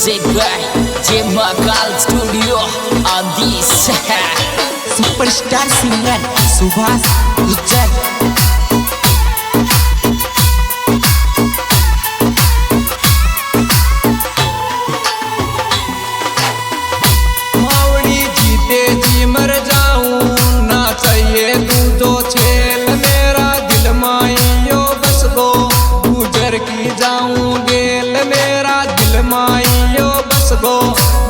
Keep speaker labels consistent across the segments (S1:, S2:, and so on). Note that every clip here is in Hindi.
S1: Music by J Makal Studio on this
S2: superstar singer Subhash Gujjar.
S3: मावड़ी जीते जी मर जाऊं ना चाहिए तू जो छेल मेरा दिल माइयो बस गो गुजर की जाऊं गेल मेरा दिल माइयो बस गो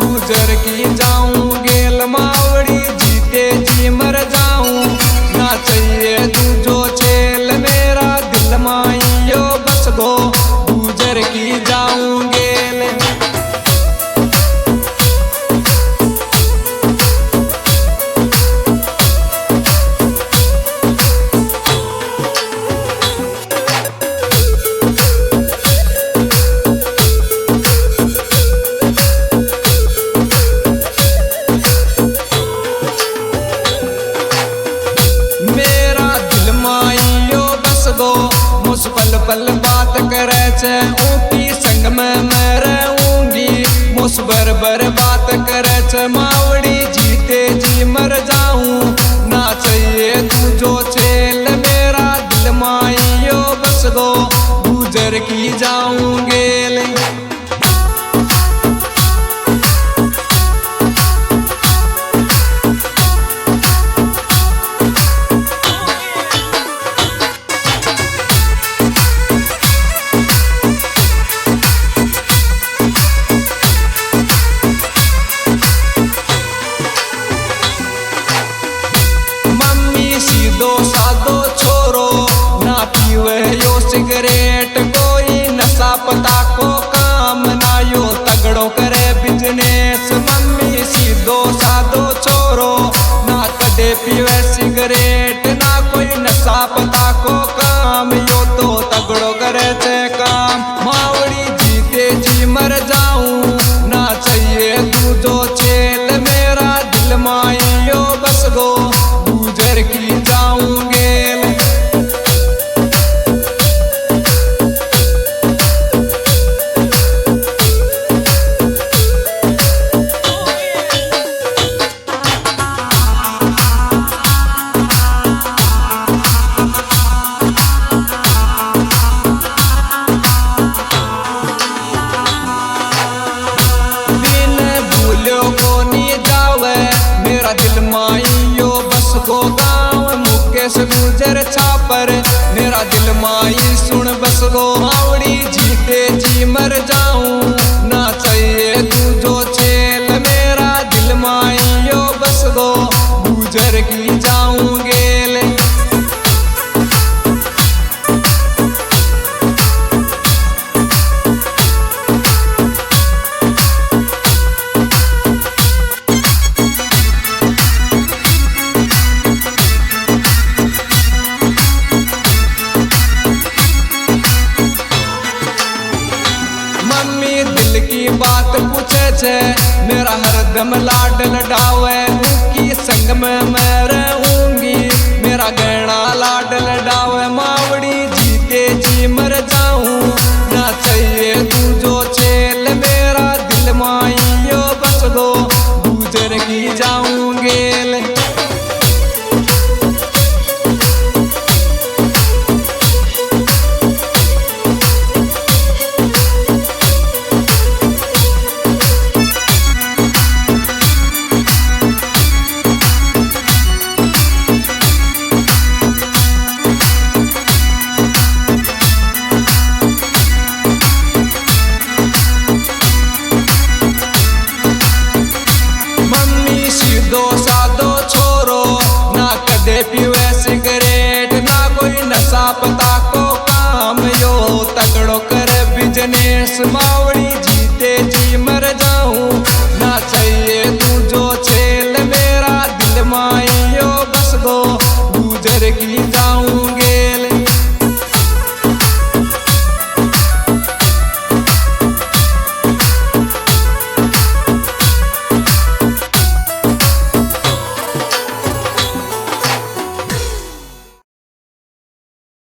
S3: गुजर की जाऊं गेल मावड़ी जीते जी मर जाऊं ना चाहिए तू जो छेल मेरा दिल माइयो बस गो गुजर की जाऊं गेल। मुझ पल पल बात करे छे ऊपी संग में मैं रहूंगी मुझ बर बात करे छे मावड़ी जीते जी मर जाऊं ना चाहिए तू जो छेल मेरा दिल माइयो बस गो गुजर की जाऊं गेल। सीधो साधो छोरो ना पीवे यो सिगरेट कोई नशा पता को काम ना यो तगड़ो करे बिजनेस। मम्मी सीधो साधो छोरो ना कदे पीवे सिगरेट ना कोई नशा पता को काम यो तो तगड़ो करे छे काम। मावड़ी जीते जी मर जाऊं ना चाहिए तू जो छेल मेरा दिल माइयो बस गो गुजर की जाऊं गेल। बिन भूलो को नहीं जावे मेरा दिल माइयो बस को गाँव मुकेश गुजर छापर मेरा दिल माई सुन बस गो मावड़ी जीते जी मर जाऊं ना चाहिए तू जो छेल मेरा दिल माइयो बस गो गुजर की जाऊं गेल। मम्मी दिल की बात पूछे छे मेरा हरदम लाडल डावे उनकी संग में मैं रहूंगी मेरा गहना लाडल डावे मावड़ी जीते जी मर जाऊं ना चाहिए तू जो छेल मेरा दिल माइयो बस गो गुजर की जाऊं गेल। सीधो साधो छोरो ना कदे पीवे सिगरेट ना कोई नशा पता को काम यो तगड़ो करे बिजनेस। मावड़ी जीते जी मर जाऊं